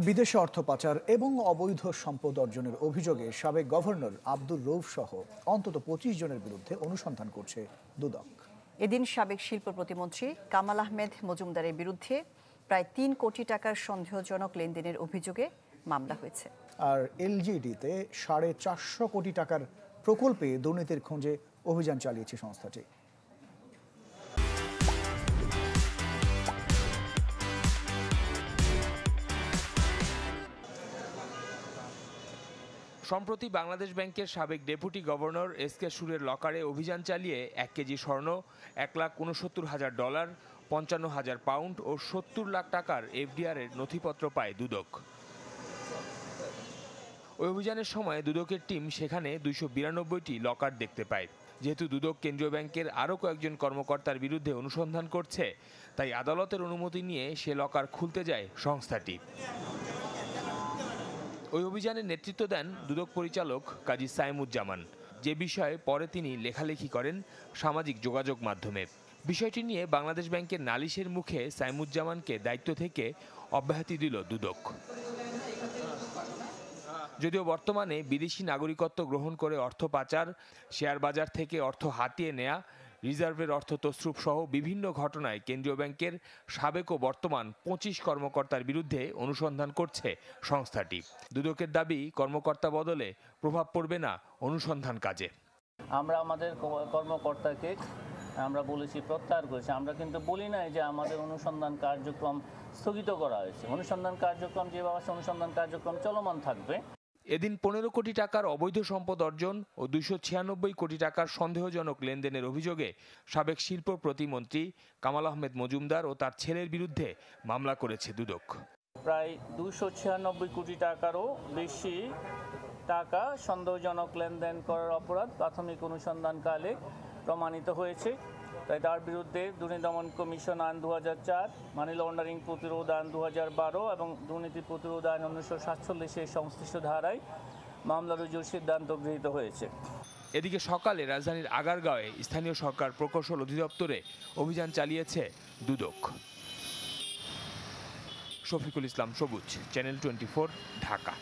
বিদেশে অর্থ পাচার এবং অবৈধ সম্পদ অর্জনের অভিযোগে সাবেক গভর্নর আব্দুর রউফ সহ অন্তত ২৫ জনের বিরুদ্ধে অনুসন্ধান করছে দুদক। এদিন সাবেক শিল্প প্রতিমন্ত্রী কামাল আহমেদ মজুমদারের বিরুদ্ধে প্রায় ৩ কোটি টাকার সন্দেহজনক লেনদেনের অভিযোগে মামলা হয়েছে। আর এলজিডিতে ৪৫০ কোটি টাকার প্রকল্পে দুর্নীতির খোঁজে অভিযান চালিয়েছে সংস্থাটি। সম্প্রতি বাংলাদেশ ব্যাংকের সাবেক ডেপুটি গভর্নর এস.কে সুরের লকারে অভিযান চালিয়ে ১ কেজি স্বর্ণ, $১,৬৯,০০০, ৫৫,০০০ পাউন্ড ও ৭০ লাখ টাকার এফডিআর-এর নথিপত্র পায় দুদক। ওই অভিযানের সময় দুদকের টিম সেখানে ২৯২টি লকার দেখতে পায়। যেহেতু দুদক কেন্দ্রীয় ব্যাংকের আরও কয়েকজন কর্মকর্তার বিরুদ্ধে অনুসন্ধান করছে, তাই আদালতের অনুমতি নিয়ে সে লকার খুলতে যায় সংস্থাটি। ওই অভিযানে নেতৃত্ব দেন দুদক পরিচালক কাজী সাইমুজ্জামান, যে বিষয়ে পরে তিনি লেখালেখি করেন সামাজিক যোগাযোগ মাধ্যমে। বিষয়টি নিয়ে বাংলাদেশ ব্যাংকের নালিশের মুখে সাইমুজ্জামানকে দায়িত্ব থেকে অব্যাহতি দিল দুদক। যদিও বর্তমানে বিদেশি নাগরিকত্ব গ্রহণ করে অর্থ পাচার, শেয়ার বাজার থেকে অর্থ হাতিয়ে নেয়া, রিজার্ভের অর্থ তছরূপ সহ বিভিন্ন ঘটনায় কেন্দ্রীয় ব্যাংকের সাবেক ও বর্তমান ২৫ কর্মকর্তার বিরুদ্ধে অনুসন্ধান করছে সংস্থাটি। দুদকের দাবি, কর্মকর্তা বদলে প্রভাব পড়বে না অনুসন্ধান কাজে। আমরা আমাদের কর্মকর্তাকে আমরা বলেছি, প্রত্যাহার করেছি। আমরা কিন্তু বলি নাই যে আমাদের অনুসন্ধান কার্যক্রম স্থগিত করা হয়েছে। অনুসন্ধান কার্যক্রম যেভাবে আছে, অনুসন্ধান কার্যক্রম চলমান থাকবে। এদিন ১৫ কোটি টাকার অবৈধ সম্পদ অর্জন ও ২৯৬ কোটি টাকার সন্দেহজনক লেনদেনের অভিযোগে সাবেক শিল্প প্রতিমন্ত্রী কামাল আহমেদ মজুমদার ও তার ছেলের বিরুদ্ধে মামলা করেছে দুদক। প্রায় ২৯৬ কোটি টাকারও বেশি টাকা সন্দেহজনক লেনদেন করার অপরাধ প্রাথমিক অনুসন্ধানকালে প্রমাণিত হয়েছে। তাই তার বিরুদ্ধে দুর্নীতি দমন কমিশন আইন ২০০৪, মানি লন্ডারিং প্রতিরোধ আইন ২০১২ এবং দুর্নীতি প্রতিরোধ আইন ১৯৪৭ সংশ্লিষ্ট ধারায় মামলা রুজুর সিদ্ধান্ত গৃহীত হয়েছে। এদিকে সকালে রাজধানীর আগারগাঁওয়ে স্থানীয় সরকার প্রকৌশল অধিদপ্তরে অভিযান চালিয়েছে দুদক। শফিকুল ইসলাম সবুজ, চ্যানেল 24, ঢাকা।